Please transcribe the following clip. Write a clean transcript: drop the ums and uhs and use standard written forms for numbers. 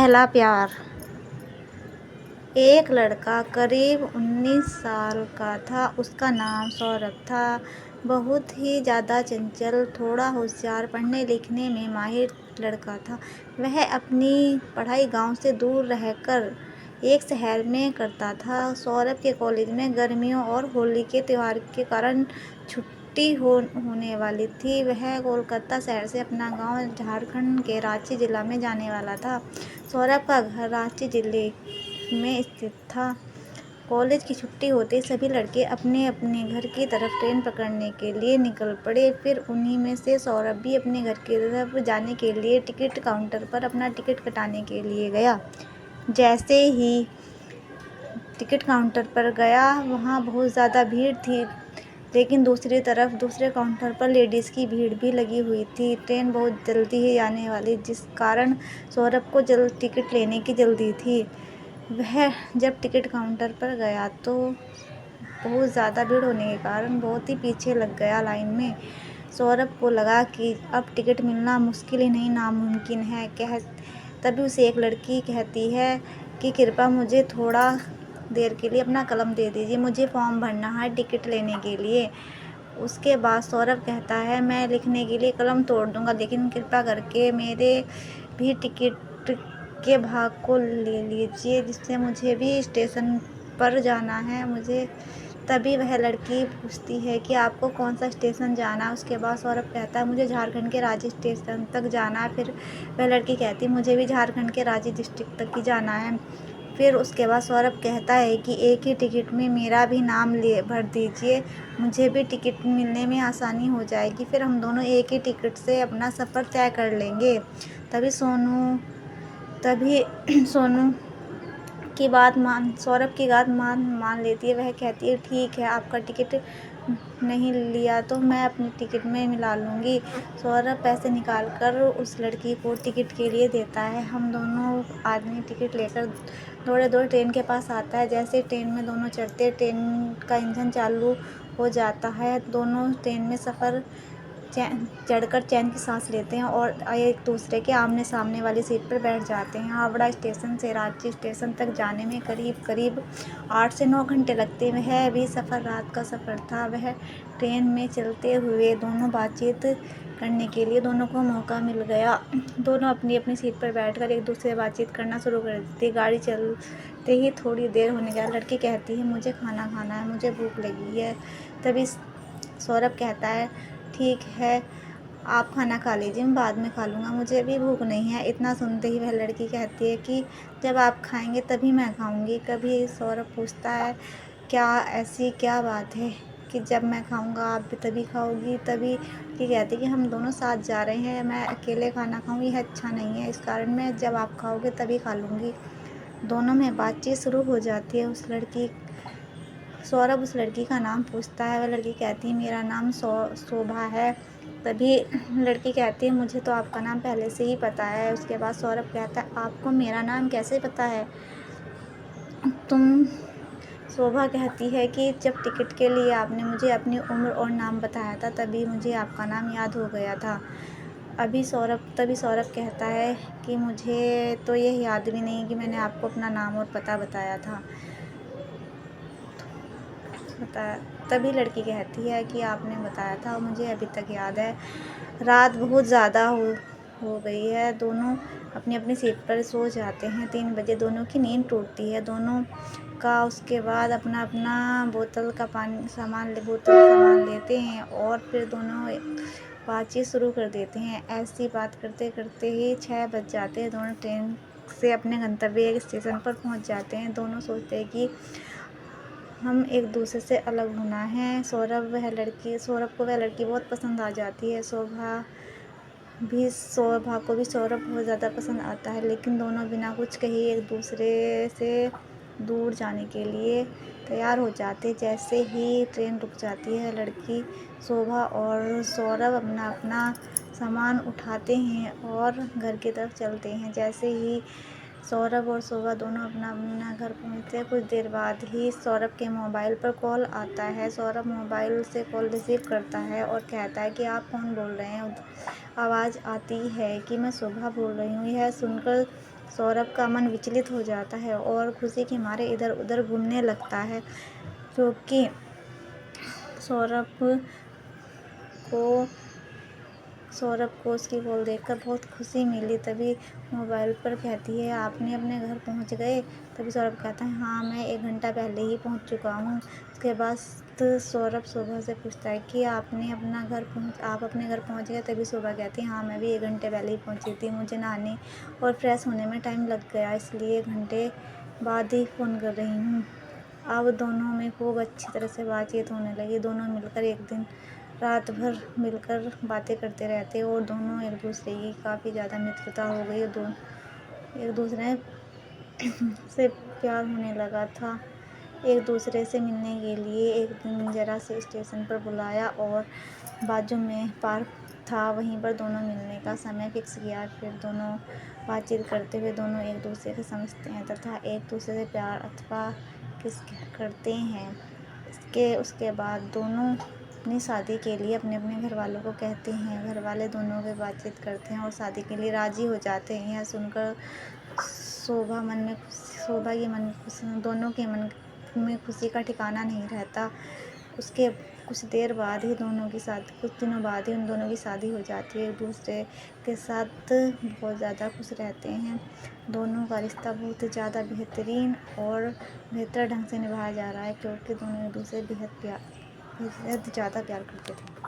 पहला प्यार। एक लड़का करीब 19 साल का था। उसका नाम सौरभ था। बहुत ही ज़्यादा चंचल, थोड़ा होशियार, पढ़ने लिखने में माहिर लड़का था। वह अपनी पढ़ाई गांव से दूर रहकर एक शहर में करता था। सौरभ के कॉलेज में गर्मियों और होली के त्योहार के कारण छुट्टी होने वाली थी। वह कोलकाता शहर से अपना गांव झारखंड के रांची जिला में जाने वाला था। सौरभ का घर रांची जिले में स्थित था। कॉलेज की छुट्टी होते ही सभी लड़के अपने अपने घर की तरफ ट्रेन पकड़ने के लिए निकल पड़े। फिर उन्हीं में से सौरभ भी अपने घर की तरफ जाने के लिए टिकट काउंटर पर अपना टिकट कटाने के लिए गया। जैसे ही टिकट काउंटर पर गया, वहाँ बहुत ज़्यादा भीड़ थी, लेकिन दूसरी तरफ दूसरे काउंटर पर लेडीज़ की भीड़ भी लगी हुई थी। ट्रेन बहुत जल्दी ही आने वाली, जिस कारण सौरभ को जल्द टिकट लेने की जल्दी थी। वह जब टिकट काउंटर पर गया तो बहुत ज़्यादा भीड़ होने के कारण बहुत ही पीछे लग गया लाइन में। सौरभ को लगा कि अब टिकट मिलना मुश्किल ही नहीं, नामुमकिन है। तभी उसे एक लड़की कहती है कि कृपया मुझे थोड़ा देर के लिए अपना कलम दे दीजिए, मुझे फॉर्म भरना है टिकट लेने के लिए। उसके बाद सौरभ कहता है, मैं लिखने के लिए कलम तोड़ दूंगा, लेकिन कृपया करके मेरे भी टिकट के भाग को ले लीजिए, जिससे मुझे भी स्टेशन पर जाना है। मुझे तभी वह लड़की पूछती है कि आपको कौन सा स्टेशन जाना है। उसके बाद सौरभ कहता है, मुझे झारखंड के रांची स्टेशन तक जाना है। फिर वह लड़की कहती है, मुझे भी झारखंड के रांची डिस्ट्रिक्ट तक ही जाना है। फिर उसके बाद सौरभ कहता है कि एक ही टिकट में मेरा भी नाम भर दीजिए, मुझे भी टिकट मिलने में आसानी हो जाएगी। फिर हम दोनों एक ही टिकट से अपना सफ़र तय कर लेंगे। तभी सोनू की बात सौरभ की बात मान लेती है। वह कहती है, ठीक है, आपका टिकट नहीं लिया तो मैं अपनी टिकट में मिला लूँगी। सौरभ पैसे निकाल कर उस लड़की को टिकट के लिए देता है। हम दोनों आदमी टिकट लेकर दौड़े ट्रेन के पास आता है। जैसे ट्रेन में दोनों चढ़ते, ट्रेन का इंजन चालू हो जाता है। दोनों ट्रेन में सफ़र चढ़कर चैन की सांस लेते हैं और एक दूसरे के आमने सामने वाली सीट पर बैठ जाते हैं। हावड़ा स्टेशन से रांची स्टेशन तक जाने में करीब 8 से 9 घंटे लगते हैं। वह भी सफ़र रात का सफ़र था। वह ट्रेन में चलते हुए दोनों बातचीत करने के लिए दोनों को मौका मिल गया। दोनों अपनी अपनी सीट पर बैठकर एक दूसरे से बातचीत करना शुरू कर देती। गाड़ी चलते ही थोड़ी देर होने के बाद लड़की कहती है, मुझे खाना खाना है, मुझे भूख लगी है। तभी सौरभ कहता है, ठीक है, आप खाना खा लीजिए, मैं बाद में खा लूँगा, मुझे अभी भूख नहीं है। इतना सुनते ही वह लड़की कहती है कि जब आप खाएंगे तभी मैं खाऊंगी। कभी सौरभ पूछता है, क्या ऐसी क्या बात है कि जब मैं खाऊंगा आप भी तभी खाओगी। तभी ये कहती है कि हम दोनों साथ जा रहे हैं, मैं अकेले खाना खाऊँ यह अच्छा नहीं है, इस कारण मैं जब आप खाओगे तभी खा लूँगी। दोनों में बातचीत शुरू हो जाती है। सौरभ उस लड़की का नाम पूछता है। वह लड़की कहती है, मेरा नाम शोभा है। तभी लड़की कहती है, मुझे तो आपका नाम पहले से ही पता है। उसके बाद सौरभ कहता है, आपको मेरा नाम कैसे पता है? तुम शोभा कहती है कि जब टिकट के लिए आपने मुझे अपनी उम्र और नाम बताया था, तभी मुझे आपका नाम याद हो गया था। तभी सौरभ कहता है कि मुझे तो यह याद भी नहीं कि मैंने आपको अपना नाम और पता बताया। तभी लड़की कहती है कि आपने बताया था, मुझे अभी तक याद है। रात बहुत ज़्यादा हो गई है। दोनों अपनी अपनी सीट पर सो जाते हैं। 3 बजे दोनों की नींद टूटती है दोनों का। उसके बाद अपना अपना बोतल सामान लेते हैं और फिर दोनों बातचीत शुरू कर देते हैं। ऐसी बात करते करते ही 6 बज जाते हैं। दोनों ट्रेन से अपने गंतव्य स्टेशन पर पहुंच जाते हैं। दोनों सोचते हैं कि हम एक दूसरे से अलग होना है। सौरभ को वह लड़की बहुत पसंद आ जाती है। शोभा को भी सौरभ बहुत ज़्यादा पसंद आता है, लेकिन दोनों बिना कुछ कहे एक दूसरे से दूर जाने के लिए तैयार हो जाते। जैसे ही ट्रेन रुक जाती है, लड़की शोभा और सौरभ अपना अपना सामान उठाते हैं और घर की तरफ चलते हैं। जैसे ही सौरभ और शोभा दोनों अपना अपना घर पहुंचते हैं, कुछ देर बाद ही सौरभ के मोबाइल पर कॉल आता है। सौरभ मोबाइल से कॉल रिसीव करता है और कहता है कि आप कौन बोल रहे हैं। आवाज़ आती है कि मैं शोभा बोल रही हूँ। यह सुनकर सौरभ का मन विचलित हो जाता है और खुशी के मारे इधर उधर घूमने लगता है, क्योंकि सौरभ को सौरभ को उसकी कॉल देखकर बहुत खुशी मिली। तभी मोबाइल पर कहती है, आपने अपने घर पहुंच गए? तभी सौरभ कहता है, हाँ मैं 1 घंटा पहले ही पहुंच चुका हूँ। उसके बाद सौरभ शोभा से पूछता है कि आप अपने घर पहुंच गए? तभी शोभा कहती है, हाँ मैं भी 1 घंटे पहले ही पहुंची थी। मुझे नहाने और फ्रेश होने में टाइम लग गया, इसलिए 1 घंटे बाद ही फ़ोन कर रही हूँ। अब दोनों में खूब अच्छी तरह से बातचीत होने लगी। दोनों मिलकर एक दिन रात भर मिलकर बातें करते रहते और दोनों एक दूसरे की काफ़ी ज़्यादा मित्रता हो गई और एक दूसरे से प्यार होने लगा था। एक दूसरे से मिलने के लिए एक दिन जरा से स्टेशन पर बुलाया और बाजू में पार्क था, वहीं पर दोनों मिलने का समय फिक्स किया। फिर दोनों बातचीत करते हुए दोनों एक दूसरे को समझते हैं तथा एक दूसरे से प्यार अथवा किस करते हैं। उसके बाद दोनों अपनी शादी के लिए अपने अपने घर वालों को कहते हैं। घर वाले दोनों की बातचीत करते हैं और शादी के लिए राज़ी हो जाते हैं। यह सुनकर शोभा के मन में दोनों के मन में खुशी का ठिकाना नहीं रहता। उसके कुछ दिनों बाद ही उन दोनों की शादी हो जाती है। एक दूसरे के साथ बहुत ज़्यादा खुश रहते हैं। दोनों का रिश्ता बहुत ज़्यादा बेहतरीन और बेहतर ढंग से निभाया जा रहा है, क्योंकि दोनों एक दूसरे बेहद ज़्यादा प्यार करते थे।